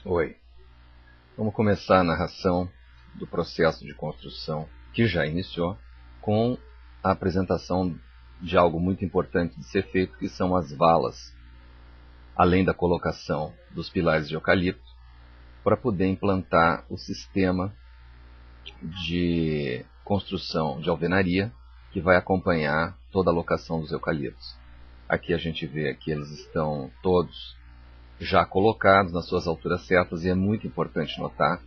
Oi, vamos começar a narração do processo de construção que já iniciou com a apresentação de algo muito importante de ser feito, que são as valas, além da colocação dos pilares de eucalipto, para poder implantar o sistema de construção de alvenaria que vai acompanhar toda a locação dos eucaliptos. Aqui a gente vê que eles estão todos já colocados nas suas alturas certas, e é muito importante notar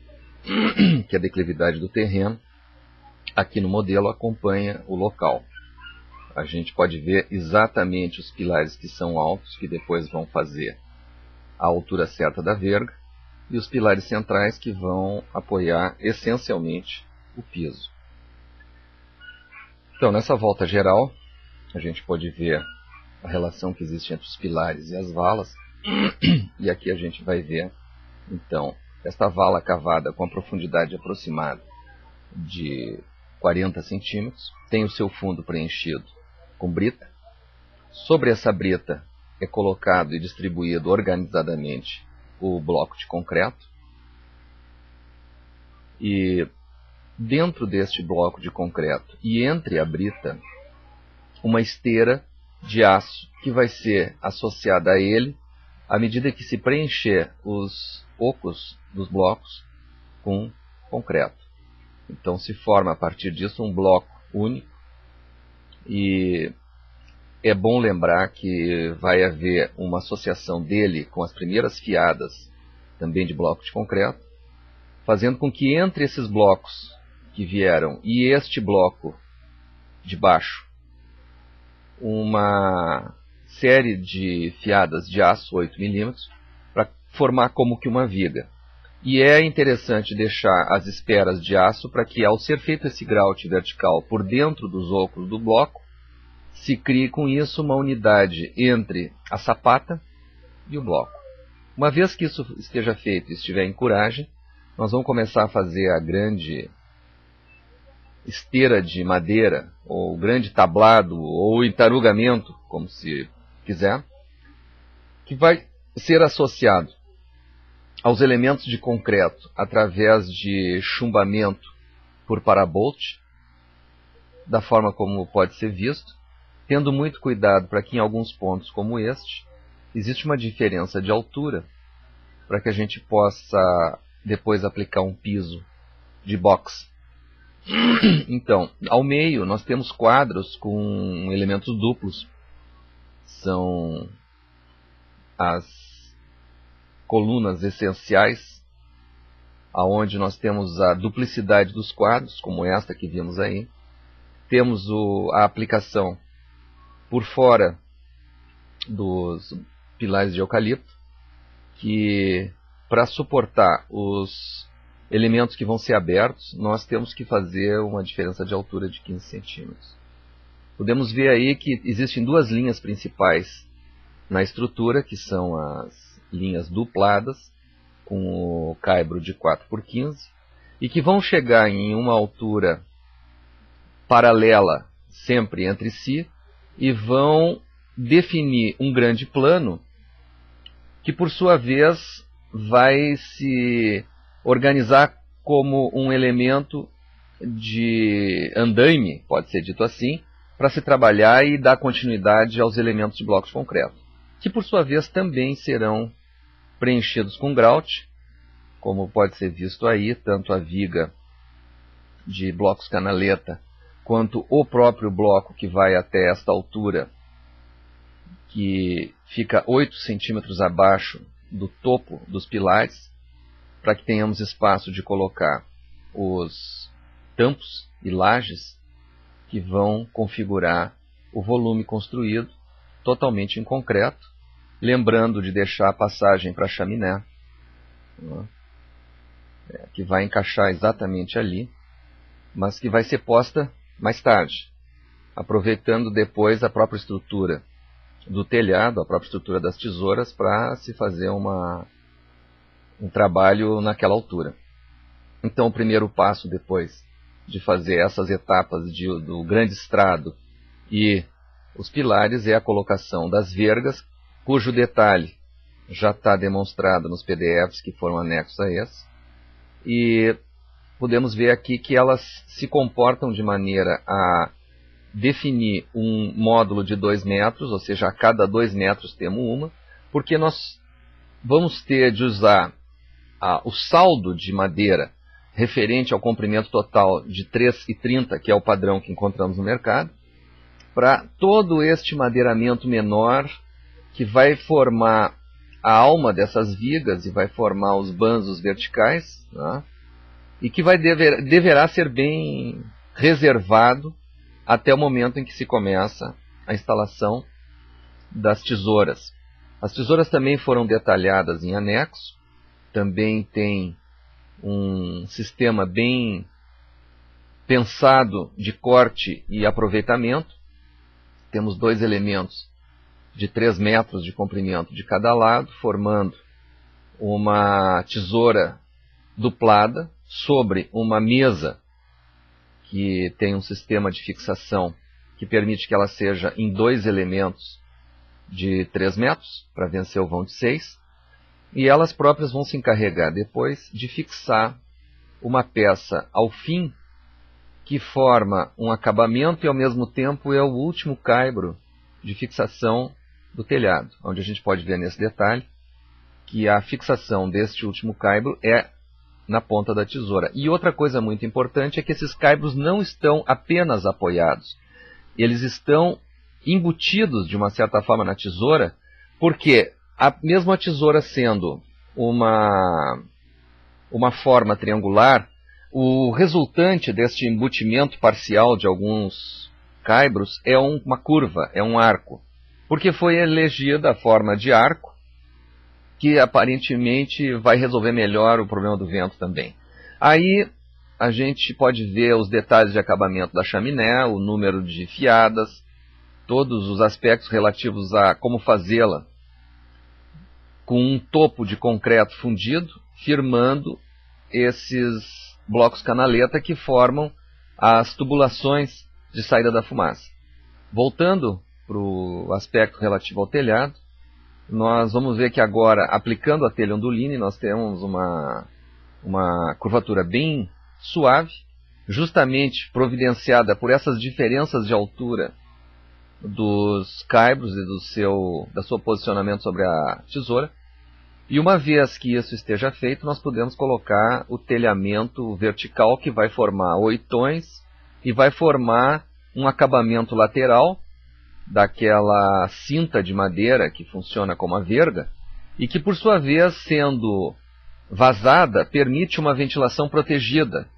que a declividade do terreno aqui no modelo acompanha o local. A gente pode ver exatamente os pilares que são altos, que depois vão fazer a altura certa da verga, e os pilares centrais que vão apoiar essencialmente o piso. Então, nessa volta geral, a gente pode ver a relação que existe entre os pilares e as valas, e aqui a gente vai ver, então, esta vala cavada com a profundidade aproximada de 40 centímetros, tem o seu fundo preenchido com brita. Sobre essa brita é colocado e distribuído organizadamente o bloco de concreto, e dentro deste bloco de concreto e entre a brita, uma esteira de aço que vai ser associada a ele à medida que se preencher os ocos dos blocos com concreto. Então se forma a partir disso um bloco único, e é bom lembrar que vai haver uma associação dele com as primeiras fiadas também de bloco de concreto, fazendo com que entre esses blocos que vieram e este bloco de baixo, uma série de fiadas de aço 8 mm para formar como que uma viga. E é interessante deixar as esperas de aço para que, ao ser feito esse grout vertical por dentro dos ocos do bloco, se crie com isso uma unidade entre a sapata e o bloco. Uma vez que isso esteja feito e estiver em curagem, nós vamos começar a fazer a grande esteira de madeira, ou grande tablado, ou entarugamento, como se quiser, que vai ser associado aos elementos de concreto através de chumbamento por parabolt, da forma como pode ser visto, tendo muito cuidado para que em alguns pontos como este, existe uma diferença de altura, para que a gente possa depois aplicar um piso de box. Então, ao meio nós temos quadros com elementos duplos. São as colunas essenciais, aonde nós temos a duplicidade dos quadros, como esta que vimos aí. Temos a aplicação por fora dos pilares de eucalipto, que para suportar os elementos que vão ser abertos, nós temos que fazer uma diferença de altura de 15 centímetros. Podemos ver aí que existem duas linhas principais na estrutura, que são as linhas dupladas, com o caibro de 4 por 15, e que vão chegar em uma altura paralela sempre entre si, e vão definir um grande plano, que por sua vez vai se organizar como um elemento de andaime, pode ser dito assim, para se trabalhar e dar continuidade aos elementos de blocos de concreto, que por sua vez também serão preenchidos com grout, como pode ser visto aí, tanto a viga de blocos canaleta, quanto o próprio bloco que vai até esta altura, que fica 8 centímetros abaixo do topo dos pilares, para que tenhamos espaço de colocar os tampos e lajes que vão configurar o volume construído totalmente em concreto, lembrando de deixar a passagem para a chaminé, que vai encaixar exatamente ali, mas que vai ser posta mais tarde, aproveitando depois a própria estrutura do telhado, a própria estrutura das tesouras, para se fazer um trabalho naquela altura. Então, o primeiro passo depois de fazer essas etapas do grande estrado e os pilares é a colocação das vergas, cujo detalhe já está demonstrada nos PDFs que foram anexos a esse. E podemos ver aqui que elas se comportam de maneira a definir um módulo de 2 metros, ou seja, a cada 2 metros temos uma, porque nós vamos ter de usar o saldo de madeira referente ao comprimento total de 3,30, que é o padrão que encontramos no mercado, para todo este madeiramento menor que vai formar a alma dessas vigas e vai formar os banzos verticais, né? E que deverá ser bem reservado até o momento em que se começa a instalação das tesouras. As tesouras também foram detalhadas em anexo, também tem um sistema bem pensado de corte e aproveitamento. Temos 2 elementos de 3 metros de comprimento de cada lado, formando uma tesoura duplada sobre uma mesa que tem um sistema de fixação que permite que ela seja em 2 elementos de 3 metros, para vencer o vão de 6, e elas próprias vão se encarregar depois de fixar uma peça ao fim que forma um acabamento e ao mesmo tempo é o último caibro de fixação do telhado, onde a gente pode ver nesse detalhe que a fixação deste último caibro é na ponta da tesoura. E outra coisa muito importante é que esses caibros não estão apenas apoiados, eles estão embutidos de uma certa forma na tesoura, porque mesmo a tesoura sendo uma forma triangular, o resultante deste embutimento parcial de alguns caibros é uma curva, é um arco, porque foi elegida a forma de arco, que aparentemente vai resolver melhor o problema do vento também. Aí a gente pode ver os detalhes de acabamento da chaminé, o número de fiadas, todos os aspectos relativos a como fazê-la com um topo de concreto fundido, firmando esses blocos canaleta que formam as tubulações de saída da fumaça. Voltando para o aspecto relativo ao telhado, nós vamos ver que agora, aplicando a telha Onduline, nós temos uma curvatura bem suave, justamente providenciada por essas diferenças de altura dos caibros e do seu posicionamento sobre a tesoura. E uma vez que isso esteja feito, nós podemos colocar o telhamento vertical que vai formar oitões e vai formar um acabamento lateral daquela cinta de madeira que funciona como a verga e que, por sua vez, sendo vazada, permite uma ventilação protegida.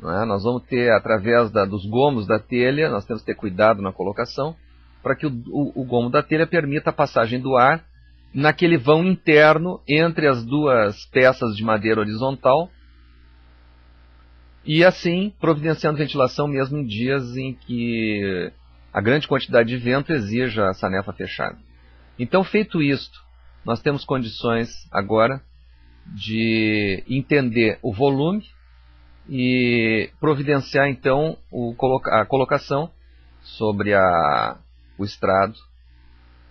Não é? Nós vamos ter, através dos gomos da telha, nós temos que ter cuidado na colocação, para que o gomo da telha permita a passagem do ar naquele vão interno entre as duas peças de madeira horizontal, e assim providenciando ventilação mesmo em dias em que a grande quantidade de vento exija a sanefa fechada. Então, feito isto, nós temos condições agora de entender o volume e providenciar então a colocação sobre o estrado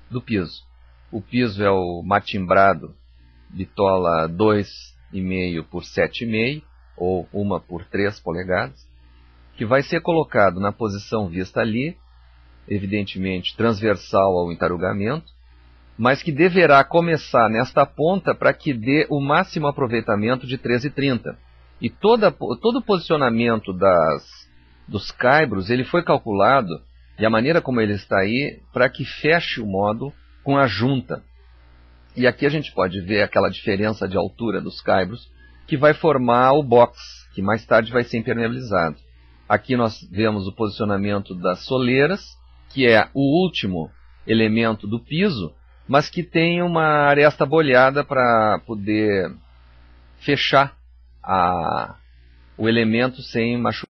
do piso. O piso é o matimbrado bitola 2,5 por 7,5 ou 1 por 3 polegadas, que vai ser colocado na posição vista ali, evidentemente transversal ao entarugamento, mas que deverá começar nesta ponta para que dê o máximo aproveitamento de 13,30. E todo o posicionamento dos caibros ele foi calculado, e a maneira como ele está aí, para que feche o módulo com a junta. E aqui a gente pode ver aquela diferença de altura dos caibros, que vai formar o box, que mais tarde vai ser impermeabilizado. Aqui nós vemos o posicionamento das soleiras, que é o último elemento do piso, mas que tem uma aresta bolhada para poder fechar o elemento sem machucar.